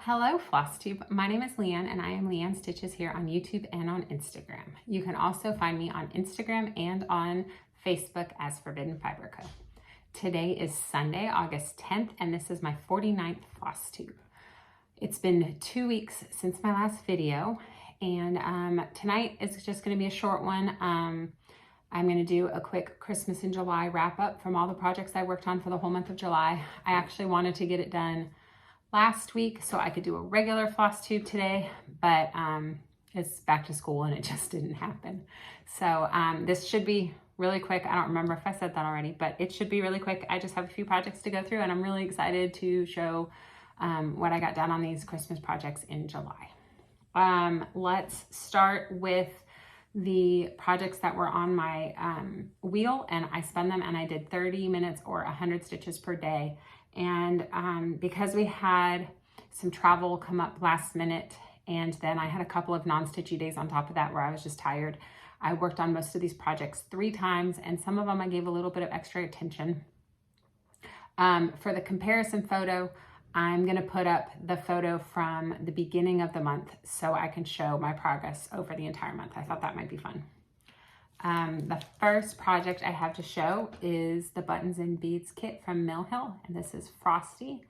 Hello FlossTube, my name is Leann and I am leann.stitches here on YouTube and on Instagram. You can also find me on Instagram and on Facebook as Forbidden Fiber Co. Today is Sunday, August 10th, and this is my 49th FlossTube. It's been 2 weeks since my last video, and tonight is just going to be a short one. I'm going to do a quick Christmas in July wrap up from all the projects I worked on for the whole month of July. I actually wanted to get it done last week so I could do a regular floss tube today, but it's back to school and it just didn't happen. So this should be really quick. I don't remember if I said that already, but it should be really quick. I just have a few projects to go through and I'm really excited to show what I got done on these Christmas projects in July. Let's start with the projects that were on my wheel, and I spun them and I did 30 minutes or 100 stitches per day. And because we had some travel come up last minute, and then I had a couple of non-stitchy days on top of that where I was just tired, I worked on most of these projects 3 times, and some of them I gave a little bit of extra attention. For the comparison photo, I'm going to put up the photo from the beginning of the month so I can show my progress over the entire month. I thought that might be fun. The first project I have to show is the Buttons and Beads kit from Mill Hill, and this is Frosty,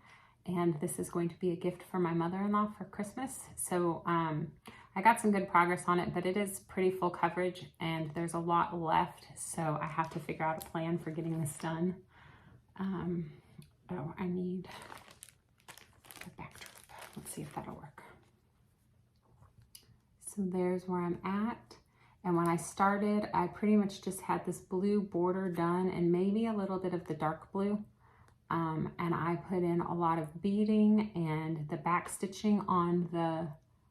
and this is going to be a gift for my mother-in-law for Christmas. So I got some good progress on it, but it is pretty full coverage and there's a lot left, so I have to figure out a plan for getting this done. Oh, I need a backdrop. Let's see if that'll work. So there's where I'm at. And when I started, I pretty much just had this blue border done and maybe a little bit of the dark blue. And I put in a lot of beading and the back stitching on the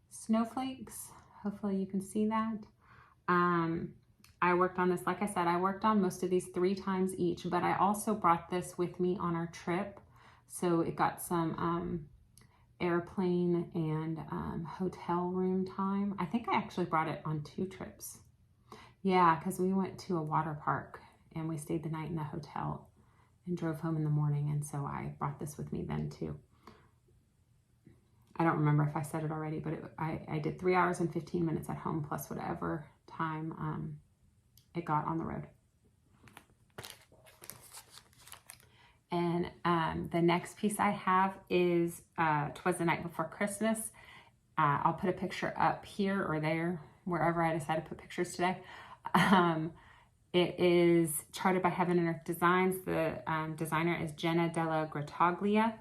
snowflakes. Hopefully you can see that. I worked on this, like I said, I worked on most of these 3 times each, but I also brought this with me on our trip. So it got some airplane and hotel room time. I think I actually brought it on 2 trips. Yeah, because we went to a water park and we stayed the night in the hotel and drove home in the morning, and so I brought this with me then too. I don't remember if I said it already, but I did 3 hours and 15 minutes at home plus whatever time it got on the road. And the next piece I have is Twas the Night Before Christmas. I'll put a picture up here or there, wherever I decide to put pictures today. It is charted by Heaven and Earth Designs. The designer is Jena, Della, Grottaglia.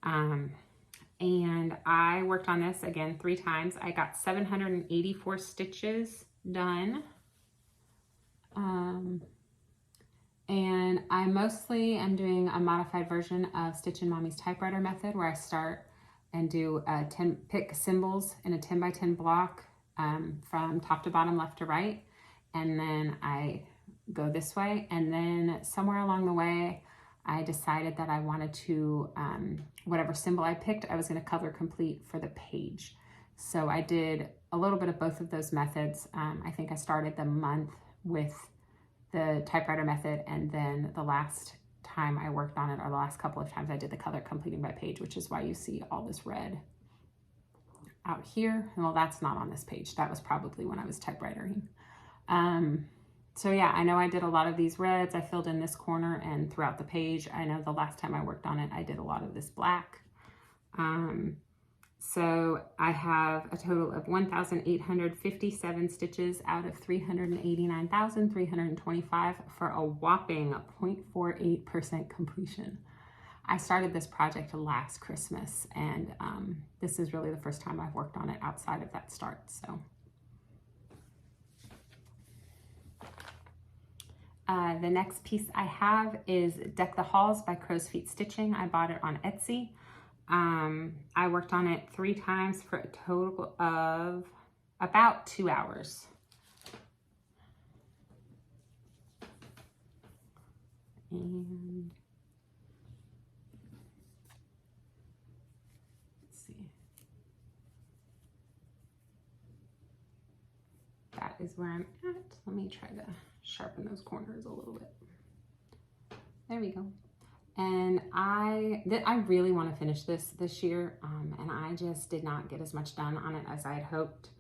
And I worked on this again 3 times. I got 784 stitches done. And I mostly am doing a modified version of Stitch in Mommy's typewriter method, where I start and do pick symbols in a 10 by 10 block from top to bottom, left to right, and then I go this way, and then somewhere along the way I decided that I wanted to, whatever symbol I picked, I was going to color complete for the page. So I did a little bit of both of those methods. I think I started the month with the typewriter method, and then the last time I worked on it, or the last couple of times, I did the color completing by page, which is why you see all this red out here. Well, that's not on this page. That was probably when I was typewritering. So yeah, I know I did a lot of these reds. I filled in this corner and throughout the page. I know the last time I worked on it, I did a lot of this black. So I have a total of 1,857 stitches out of 389,325 for a whopping 0.48% completion. I started this project last Christmas, and this is really the first time I've worked on it outside of that start. So the next piece I have is Deck the Halls by Crow's Feet Stitching. I bought it on Etsy. I worked on it 3 times for a total of about 2 hours. And let's see. That is where I'm at. Let me try to sharpen those corners a little bit. There we go. And I really want to finish this year, and I just did not get as much done on it as I had hoped.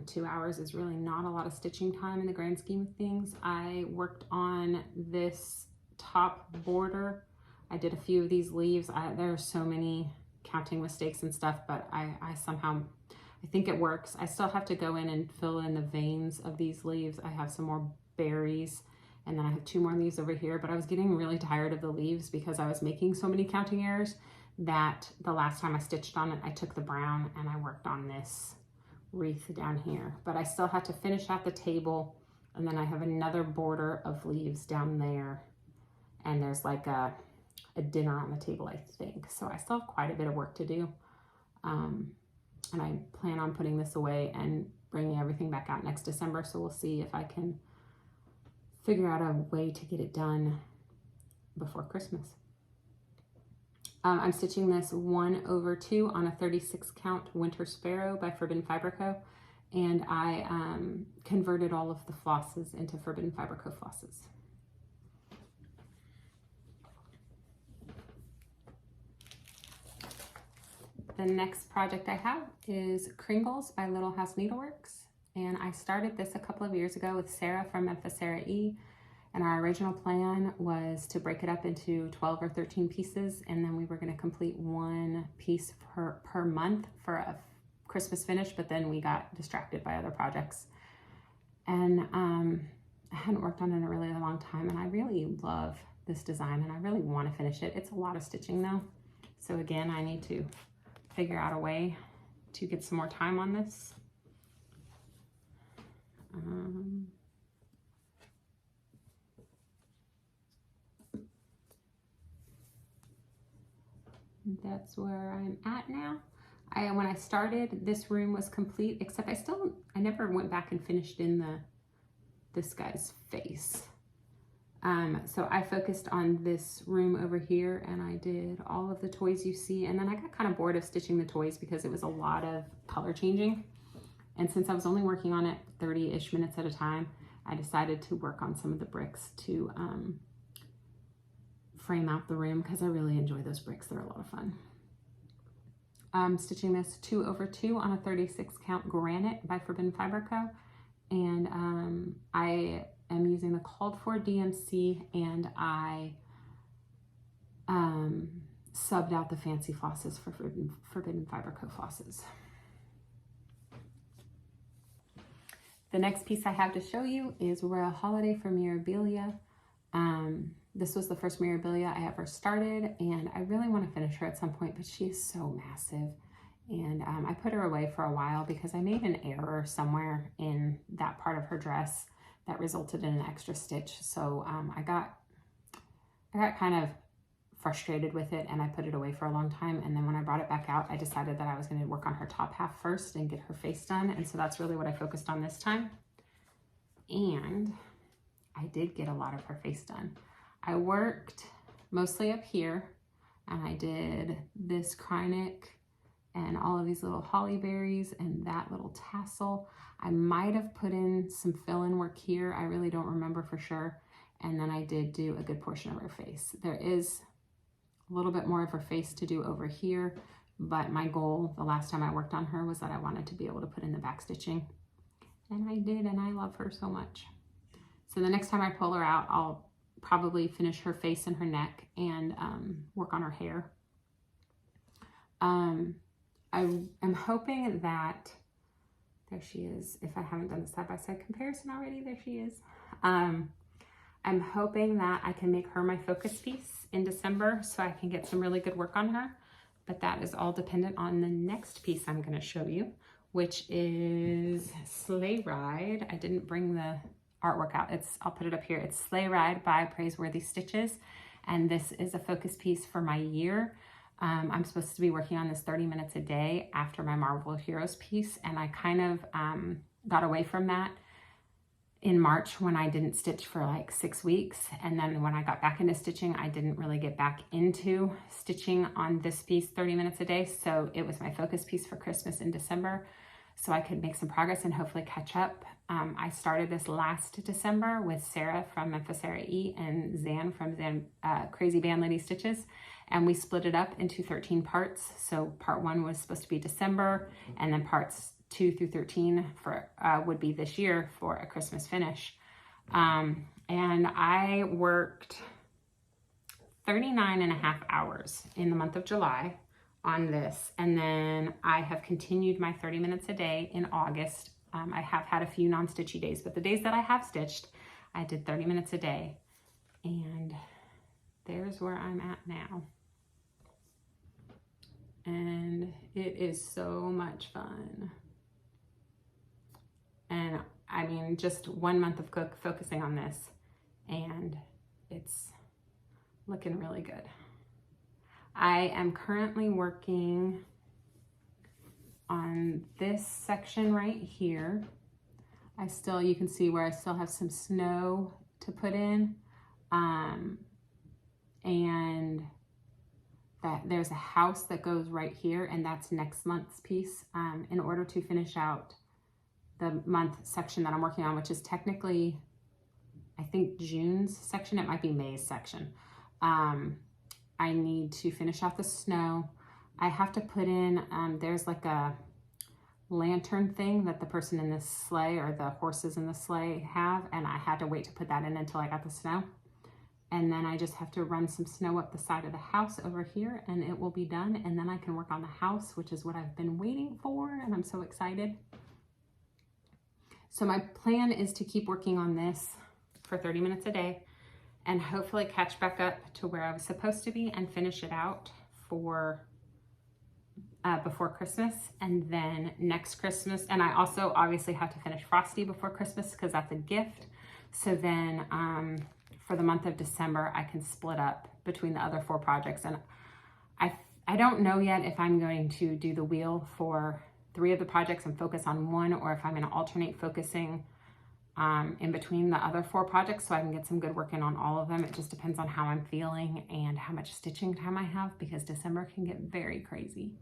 2 hours is really not a lot of stitching time in the grand scheme of things. I worked on this top border. I did a few of these leaves. There are so many counting mistakes and stuff, but I think it works. I still have to go in and fill in the veins of these leaves. I have some more berries, and then I have 2 more leaves over here, but I was getting really tired of the leaves because I was making so many counting errors that the last time I stitched on it, I took the brown and I worked on this wreath down here. But I still have to finish out the table, and then I have another border of leaves down there, and there's like a dinner on the table, I think. So I still have quite a bit of work to do. And I plan on putting this away and bringing everything back out next December. So we'll see if I can figure out a way to get it done before Christmas. I'm stitching this 1/2 on a 36 count Winter Sparrow by Forbidden Fiber Co. And I converted all of the flosses into Forbidden Fiber Co. flosses. The next project I have is Kringles by Little House Needleworks. And I started this a couple of years ago with Sarah from Memphis Sarah E. And our original plan was to break it up into 12 or 13 pieces, and then we were going to complete 1 piece per month for a Christmas finish, but then we got distracted by other projects. And I hadn't worked on it in a really long time, and I really love this design, and I really want to finish it. It's a lot of stitching though. So again, I need to figure out a way to get some more time on this. That's where I'm at now. When I started, this room was complete, except I never went back and finished in this guy's face. So I focused on this room over here, and I did all of the toys you see, and then I got kind of bored of stitching the toys because it was a lot of color changing. And since I was only working on it 30-ish minutes at a time, I decided to work on some of the bricks to frame out the room because I really enjoy those bricks. They're a lot of fun. I'm stitching this 2/2 on a 36 count Granite by Forbidden Fiber Co. And I am using the called for DMC, and I subbed out the Fancy Flosses for Forbidden Fiber Co. flosses. The next piece I have to show you is Royal Holiday for Mirabilia. This was the first Mirabilia I ever started, and I really want to finish her at some point, but she is so massive. And I put her away for a while because I made an error somewhere in that part of her dress that resulted in an extra stitch. So I got kind of frustrated with it, and I put it away for a long time. And then when I brought it back out, I decided that I was going to work on her top half first and get her face done. And so that's really what I focused on this time. And I did get a lot of her face done. I worked mostly up here, and I did this Kreinik and all of these little holly berries and that little tassel. I might have put in some fill-in work here. I really don't remember for sure. And then I did do a good portion of her face. There is a little bit more of her face to do over here, but my goal the last time I worked on her was that I wanted to be able to put in the back stitching. And I did, and I love her so much. So the next time I pull her out, I'll probably finish her face and her neck and work on her hair. I'm hoping that, there she is. If I haven't done the side-by-side comparison already, there she is. I'm hoping that I can make her my focus piece in December so I can get some really good work on her. But that is all dependent on the next piece I'm going to show you, which is Sleigh Ride. I didn't bring the artwork out. I'll put it up here. It's Sleigh Ride by Praiseworthy Stitches, and this is a focus piece for my year. I'm supposed to be working on this 30 minutes a day after my Marvel Heroes piece, and I kind of got away from that in March when I didn't stitch for like 6 weeks, and then when I got back into stitching, I didn't really get back into stitching on this piece 30 minutes a day, so it was my focus piece for Christmas in December, so I could make some progress and hopefully catch up. I started this last December with Sarah from Memphis Sarah E and Zan from Crazy Band Lady Stitches, and we split it up into 13 parts. So part 1 was supposed to be December, and then parts 2 through 13 would be this year for a Christmas finish. And I worked 39.5 hours in the month of July on this, and then I have continued my 30 minutes a day in August. I have had a few non-stitchy days, but the days that I have stitched, I did 30 minutes a day, and there's where I'm at now. And it is so much fun. And I mean, just 1 month of focusing on this, and it's looking really good. I am currently working on this section right here. You can see where I still have some snow to put in. And that there's a house that goes right here, and that's next month's piece. In order to finish out the month section that I'm working on, which is technically, I think, June's section. It might be May's section. I need to finish out the snow. I have to put in, there's like a lantern thing that the person in this sleigh, or the horses in the sleigh, have, and I had to wait to put that in until I got the snow. And then I just have to run some snow up the side of the house over here, and it will be done. And then I can work on the house, which is what I've been waiting for, and I'm so excited. So my plan is to keep working on this for 30 minutes a day, and hopefully catch back up to where I was supposed to be and finish it out for before Christmas. And then next Christmas, and I also obviously have to finish Frosty before Christmas because that's a gift. So then for the month of December, I can split up between the other 4 projects. And I don't know yet if I'm going to do the wheel for 3 of the projects and focus on 1, or if I'm going to alternate focusing in between the other 4 projects so I can get some good work in on all of them. It just depends on how I'm feeling and how much stitching time I have, because December can get very crazy.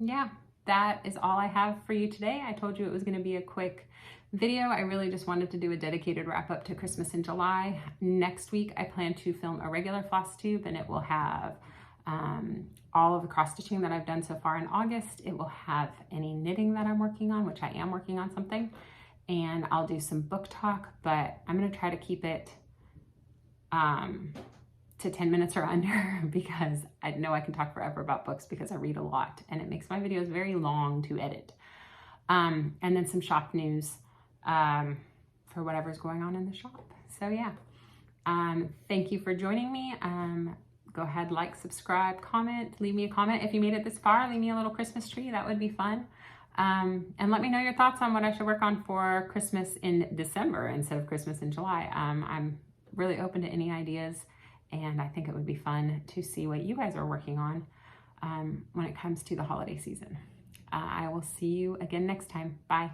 Yeah, that is all I have for you today. I told you it was going to be a quick video. I really just wanted to do a dedicated wrap up to Christmas in July. Next week, I plan to film a regular FlossTube, and it will have all of the cross stitching that I've done so far in August. It will have any knitting that I'm working on, which I am working on something. And I'll do some book talk, but I'm going to try to keep it to 10 minutes or under, because I know I can talk forever about books because I read a lot, and it makes my videos very long to edit. And then some shop news for whatever's going on in the shop. So yeah, thank you for joining me. Go ahead, like, subscribe, comment, leave me a comment. If you made it this far, leave me a little Christmas tree. That would be fun. And let me know your thoughts on what I should work on for Christmas in December instead of Christmas in July. I'm really open to any ideas, and I think it would be fun to see what you guys are working on when it comes to the holiday season. I will see you again next time. Bye.